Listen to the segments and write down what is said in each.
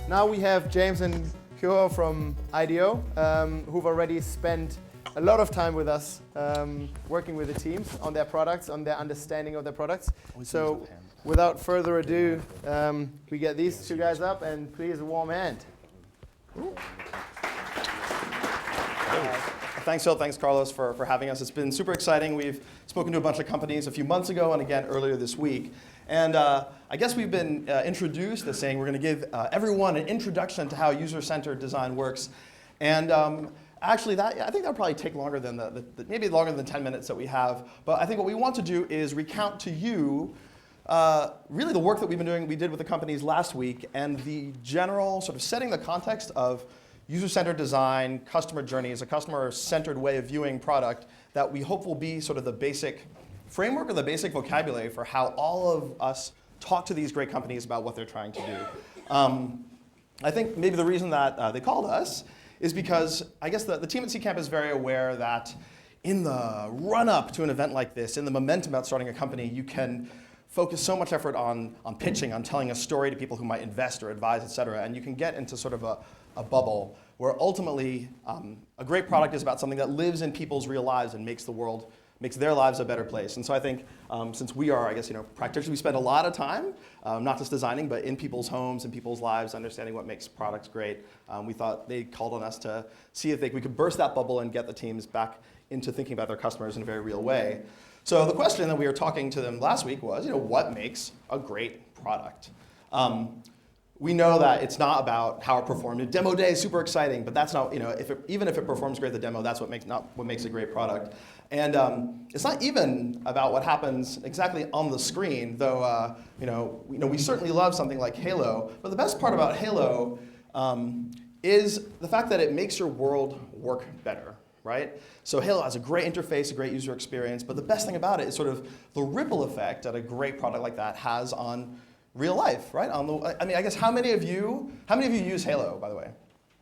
Now we have James and Kyo from IDEO, who've already spent a lot of time with us working with the teams on their products, on their understanding of their products. So without further ado, we get these two guys up, and please a warm hand. Thanks, Phil. Thanks, Carlos, for having us. It's been super exciting. We've spoken to a bunch of companies a few months ago and again earlier this week. And I guess we've been introduced as saying we're going to give everyone an introduction to how user-centered design works. And actually, I think that'll probably take longer than maybe longer than the 10 minutes that we have. But I think what we want to do is recount to you really the work that we've been doing, we did with the companies last week, and the general sort of setting the context of user-centered design, customer journeys, a customer-centered way of viewing product that we hope will be sort of the basic framework or the basic vocabulary for how all of us talk to these great companies about what they're trying to do. I think maybe the reason that they called us is because I guess the team at Seedcamp is very aware that in the run-up to an event like this, in the momentum about starting a company, you can focus so much effort on pitching, on telling a story to people who might invest or advise, et cetera, and you can get into sort of a bubble where ultimately a great product is about something that lives in people's real lives and makes their lives a better place. And so I think since we are, I guess, practitioners, we spend a lot of time, not just designing, but in people's homes and people's lives, understanding what makes products great. We thought they called on us to see if we could burst that bubble and get the teams back into thinking about their customers in a very real way. So the question that we were talking to them last week was, what makes a great product? We know that it's not about how it performed. A demo day is super exciting, but that's not, even if it performs great at the demo, that's what makes a great product. And it's not even about what happens exactly on the screen, though we certainly love something like Halo. But the best part about Halo is the fact that it makes your world work better, right? So Halo has a great interface, a great user experience, but the best thing about it is sort of the ripple effect that a great product like that has on real life, right? I guess how many of you use Halo, by the way?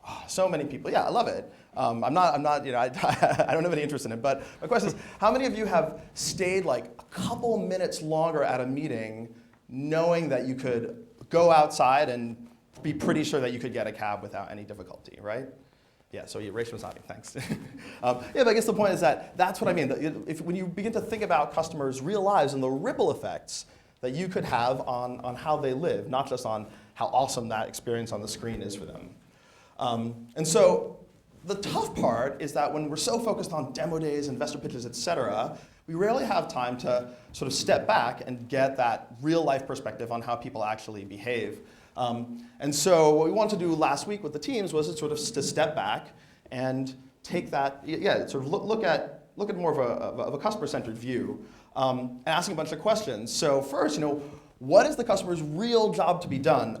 Oh, so many people. Yeah, I love it. I don't have any interest in it, but my question is, how many of you have stayed like a couple minutes longer at a meeting knowing that you could go outside and be pretty sure that you could get a cab without any difficulty, right? Yeah, so Rachel was nodding, thanks. Yeah, but I guess the point is that's what I mean. When you begin to think about customers' real lives and the ripple effects that you could have on how they live, not just on how awesome that experience on the screen is for them. And so the tough part is that when we're so focused on demo days, investor pitches, et cetera, we rarely have time to sort of step back and get that real life perspective on how people actually behave. And so what we wanted to do last week with the teams was to step back and take that, sort of look at more of a customer-centered view, and asking a bunch of questions. So first, what is the customer's real job to be done?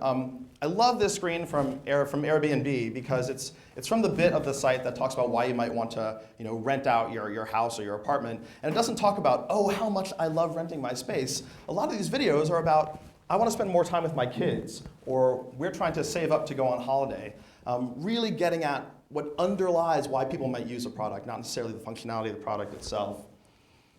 I love this screen from Airbnb because it's from the bit of the site that talks about why you might want to rent out your house or your apartment, and it doesn't talk about, oh, how much I love renting my space. A lot of these videos are about, I want to spend more time with my kids, or we're trying to save up to go on holiday. Really getting at what underlies why people might use a product, not necessarily the functionality of the product itself.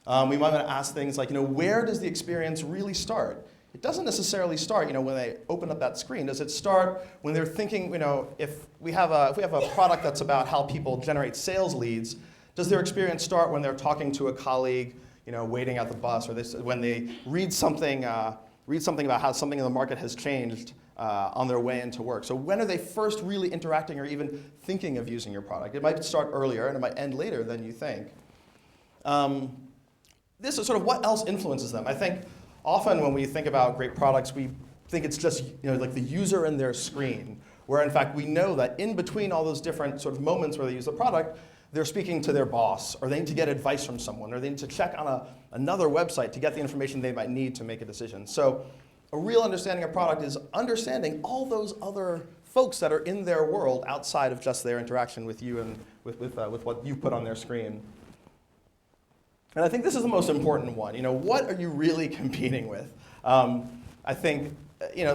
We might want to ask things like, where does the experience really start? It doesn't necessarily start, when they open up that screen. Does it start when they're thinking, if we have a product that's about how people generate sales leads, does their experience start when they're talking to a colleague, waiting at the bus, or when they read something about how something in the market has changed on their way into work? So when are they first really interacting or even thinking of using your product? It might start earlier and it might end later than you think. This is sort of what else influences them. I think often when we think about great products, we think it's just like the user and their screen, where in fact we know that in between all those different sort of moments where they use the product, they're speaking to their boss, or they need to get advice from someone, or they need to check on another website to get the information they might need to make a decision. So a real understanding of product is understanding all those other folks that are in their world outside of just their interaction with you and with what you've put on their screen. And I think this is the most important one. What are you really competing with? I think, you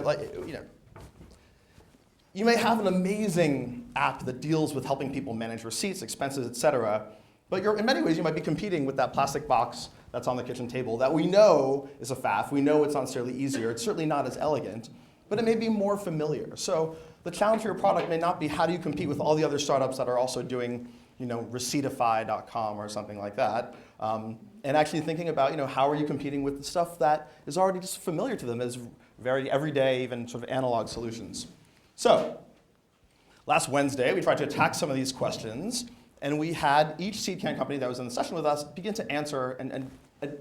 may have an amazing app that deals with helping people manage receipts, expenses, et cetera, but in many ways you might be competing with that plastic box that's on the kitchen table that we know is a faff. We know it's not necessarily easier. It's certainly not as elegant, but it may be more familiar. So the challenge for your product may not be how do you compete with all the other startups that are also doing, Receiptify.com or something like that. And actually thinking about, how are you competing with the stuff that is already just familiar to them as very everyday, even sort of analog solutions. So, last Wednesday, we tried to attack some of these questions, and we had each Seedcamp company that was in the session with us begin to answer and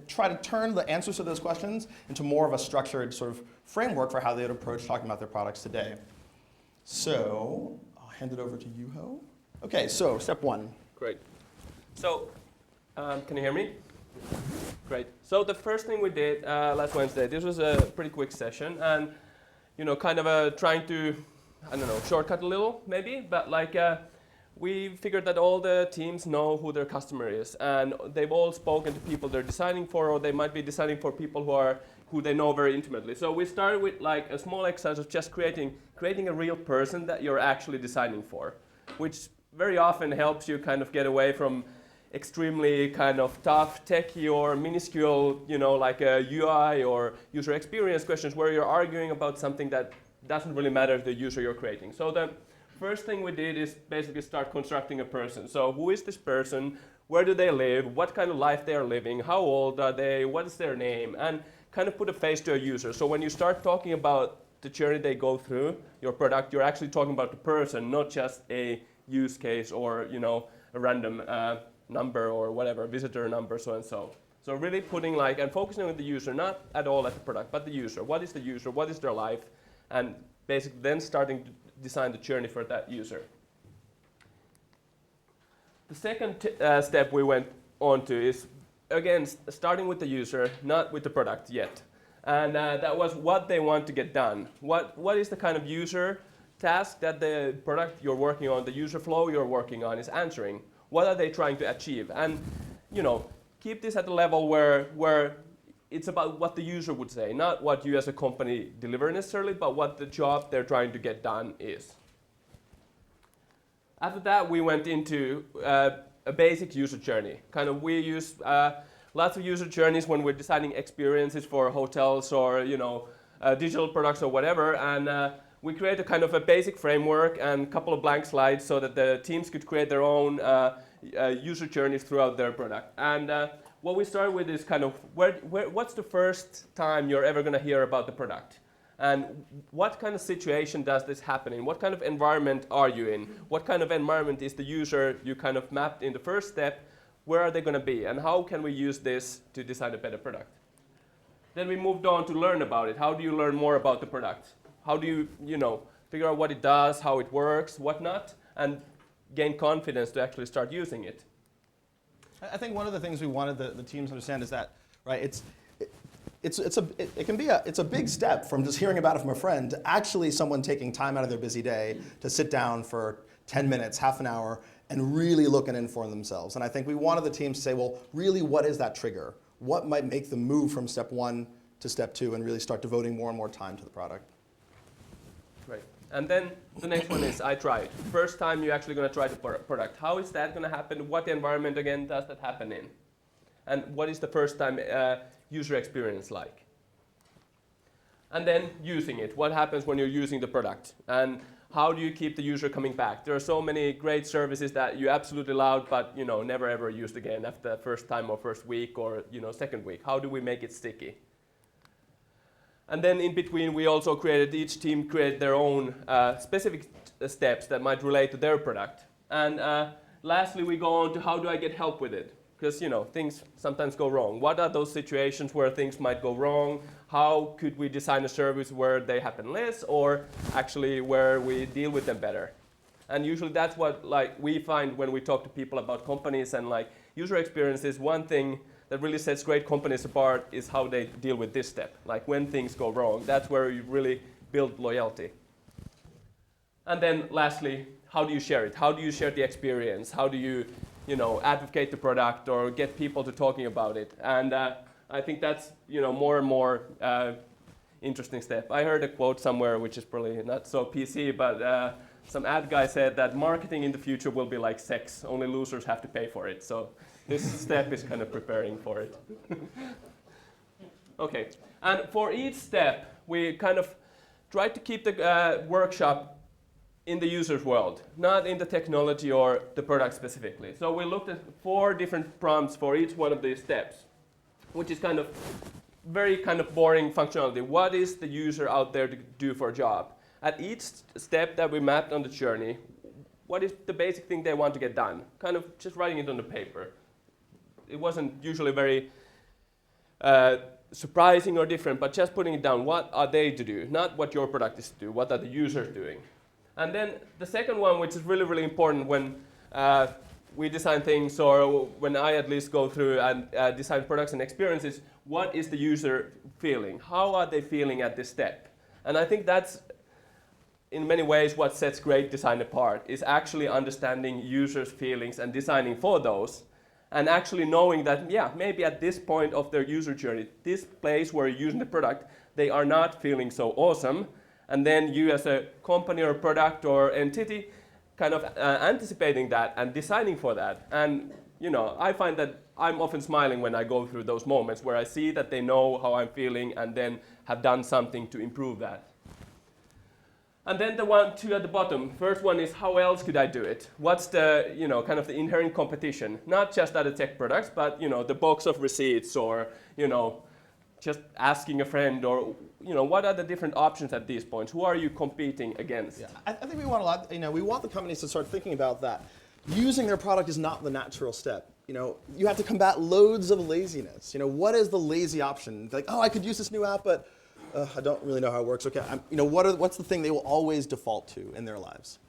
try to turn the answers to those questions into more of a structured sort of framework for how they would approach talking about their products today. So, I'll hand it over to Juho. Okay, so step one. Great. So, can you hear me? Great. So the first thing we did last Wednesday, this was a pretty quick session, and kind of trying to, shortcut a little maybe, but we figured that all the teams know who their customer is, and they've all spoken to people they're designing for, or they might be designing for people who they know very intimately. So we started with a small exercise of just creating a real person that you're actually designing for, which very often helps you kind of get away from extremely kind of tough techie or minuscule, like a UI or user experience questions where you're arguing about something that doesn't really matter to the user you're creating. So the first thing we did is basically start constructing a person. So who is this person? Where do they live? What kind of life they are living? How old are they? What is their name? And kind of put a face to a user. So when you start talking about the journey they go through, your product, you're actually talking about the person, not just a use case or a random number or whatever, visitor number, so and so. So really putting and focusing on the user, not at all at the product, but the user. What is the user? What is their life? And basically then starting to design the journey for that user. The second step we went on to is, again, starting with the user, not with the product yet. And that was what they want to get done. What is the kind of user task that the product you're working on, the user flow you're working on is answering? What are they trying to achieve? And keep this at a level where it's about what the user would say, not what you as a company deliver necessarily, but what the job they're trying to get done is. After that, we went into a basic user journey. We use lots of user journeys when we're designing experiences for hotels or digital products or whatever, and we create a kind of a basic framework and a couple of blank slides so that the teams could create their own user journeys throughout their product. And what we started with is kind of what's the first time you're ever going to hear about the product? And what kind of situation does this happen in? What kind of environment are you in? What kind of environment is the user you kind of mapped in the first step? Where are they going to be? And how can we use this to design a better product? Then we moved on to learn about it. How do you learn more about the product? How do you, figure out what it does, how it works, whatnot, and gain confidence to actually start using it? I think one of the things we wanted the teams to understand is that, right, it's a big step from just hearing about it from a friend to actually someone taking time out of their busy day to sit down for 10 minutes, half an hour, and really look and inform themselves. And I think we wanted the teams to say, well, really, what is that trigger? What might make them move from step one to step two and really start devoting more and more time to the product? Right. And then the next one is I tried. First time you're actually going to try the product. How is that going to happen? What environment, again, does that happen in? And what is the first time user experience like? And then using it. What happens when you're using the product? And how do you keep the user coming back? There are so many great services that you absolutely love, but never ever used again after the first time or first week or second week. How do we make it sticky? And then in between, we also each team created their own specific steps that might relate to their product. And lastly, we go on to how do I get help with it? Because things sometimes go wrong. What are those situations where things might go wrong? How could we design a service where they happen less, or actually where we deal with them better? And usually that's what we find when we talk to people about companies and user experiences. One thing that really sets great companies apart is how they deal with this step. When things go wrong, that's where you really build loyalty. And then lastly, how do you share it? How do you share the experience? How do you advocate the product or get people to talking about it? And I think that's more and more interesting step. I heard a quote somewhere, which is probably not so PC, but some ad guy said that marketing in the future will be like sex. Only losers have to pay for it. So this step is kind of preparing for it. Okay, and for each step, we kind of tried to keep the workshop in the user's world, not in the technology or the product specifically. So we looked at 4 different prompts for each one of these steps, which is kind of very kind of boring functionality. What is the user out there to do for a job? At each step that we mapped on the journey, what is the basic thing they want to get done? Kind of just writing it on the paper. It wasn't usually very surprising or different, but just putting it down. What are they to do? Not what your product is to do. What are the users doing? And then the second one, which is really, really important when we design things, or when I at least go through and design products and experiences, what is the user feeling? How are they feeling at this step? And I think that's, in many ways, what sets great design apart, is actually understanding users' feelings and designing for those, and actually knowing that, yeah, maybe at this point of their user journey, this place where you're using the product, they are not feeling so awesome. And then you as a company or product or entity kind of anticipating that and designing for that. And I find that I'm often smiling when I go through those moments where I see that they know how I'm feeling and then have done something to improve that. And then the 2 at the bottom. First one is, how else could I do it? What's the, kind of the inherent competition? Not just other tech products, but, the box of receipts, or, just asking a friend, or, what are the different options at these points? Who are you competing against? Yeah, I think we want a lot, we want the companies to start thinking about that. Using their product is not the natural step. You have to combat loads of laziness. What is the lazy option? Like, oh, I could use this new app, but I don't really know how it works. Okay, what's the thing they will always default to in their lives?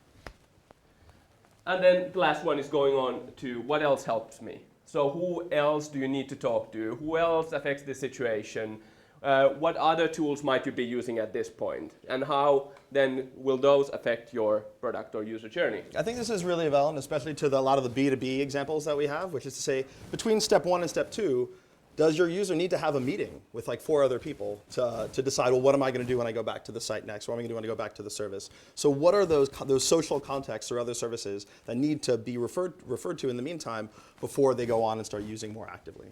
And then the last one is going on to what else helps me. So who else do you need to talk to? Who else affects the situation? What other tools might you be using at this point? And how then will those affect your product or user journey? I think this is really relevant, especially to a lot of the B2B examples that we have, which is to say, between step 1 and step 2, does your user need to have a meeting with like 4 other people to decide, well, what am I going to do when I go back to the site next? What am I going to do when I go back to the service? So what are those social contexts or other services that need to be referred to in the meantime before they go on and start using more actively?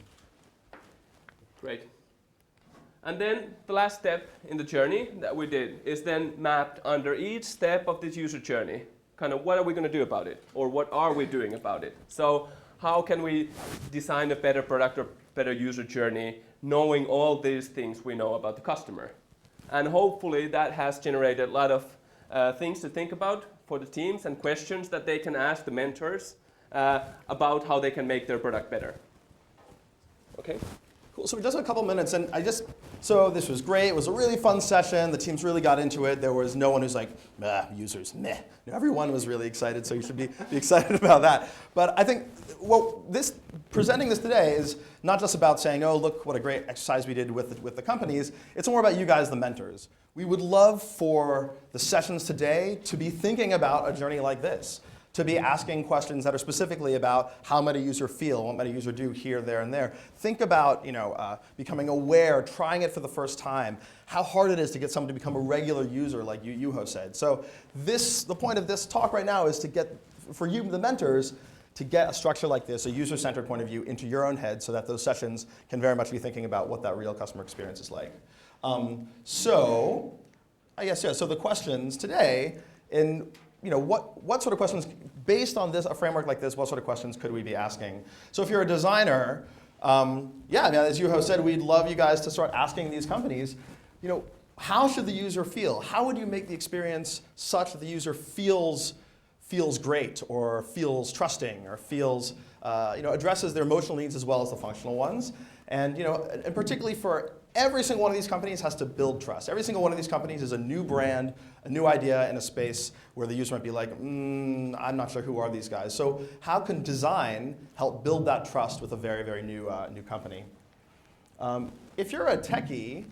Great. And then the last step in the journey that we did is then mapped under each step of this user journey. Kind of what are we going to do about it? Or what are we doing about it? So how can we design a better product or better user journey, knowing all these things we know about the customer? And hopefully that has generated a lot of things to think about for the teams and questions that they can ask the mentors about how they can make their product better. Okay? Cool. So we just have a couple minutes, and so this was great. It was a really fun session. The teams really got into it. There was no one who's like, users, meh. Everyone was really excited, so you should be excited about that. But I think presenting this today is not just about saying, oh, look what a great exercise we did with the companies. It's more about you guys, the mentors. We would love for the sessions today to be thinking about a journey like this, to be asking questions that are specifically about how might a user feel, what might a user do here, there, and there. Think about becoming aware, trying it for the first time, how hard it is to get someone to become a regular user, like Juho said. So the point of this talk right now is to get, for you, the mentors, to get a structure like this, a user-centered point of view, into your own head so that those sessions can very much be thinking about what that real customer experience is like. So the questions today, what sort of questions, based on a framework like this, what sort of questions could we be asking? So if you're a designer, as Juho said, we'd love you guys to start asking these companies, how should the user feel? How would you make the experience such that the user feels great, or feels trusting, or feels, addresses their emotional needs as well as the functional ones? And particularly for every single one of these companies has to build trust. Every single one of these companies is a new brand, a new idea in a space where the user might be like, I'm not sure who are these guys. So how can design help build that trust with a very, very new company? If you're a techie,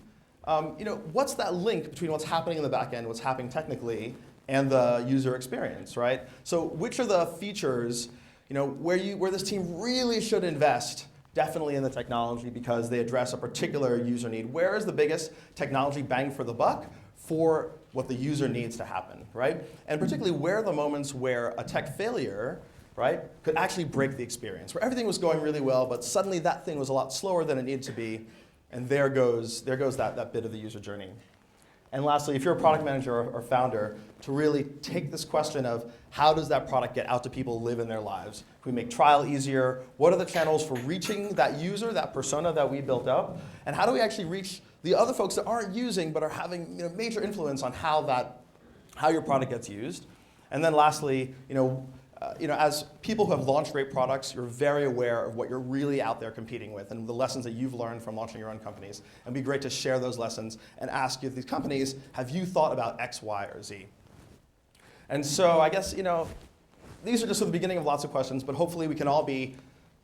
what's that link between what's happening in the back end, what's happening technically, and the user experience, right? So which are the features, where this team really should invest definitely in the technology because they address a particular user need? Where is the biggest technology bang for the buck for what the user needs to happen, right? And particularly where are the moments where a tech failure, right, could actually break the experience, where everything was going really well, but suddenly that thing was a lot slower than it needed to be, and there goes that bit of the user journey. And lastly, if you're a product manager or founder, to really take this question of how does that product get out to people, live in their lives? Can we make trial easier? What are the channels for reaching that user, that persona that we built up? And how do we actually reach the other folks that aren't using but are having major influence on how your product gets used? And then lastly, as people who have launched great products, you're very aware of what you're really out there competing with and the lessons that you've learned from launching your own companies. And it'd be great to share those lessons and ask you, these companies, have you thought about X, Y, or Z? And so I guess, these are just the beginning of lots of questions, but hopefully we can all be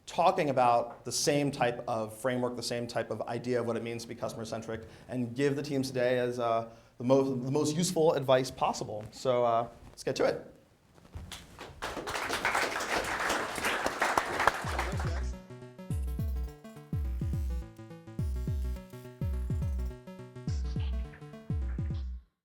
talking about the same type of framework, the same type of idea of what it means to be customer-centric, and give the teams today as the most useful advice possible. So let's get to it.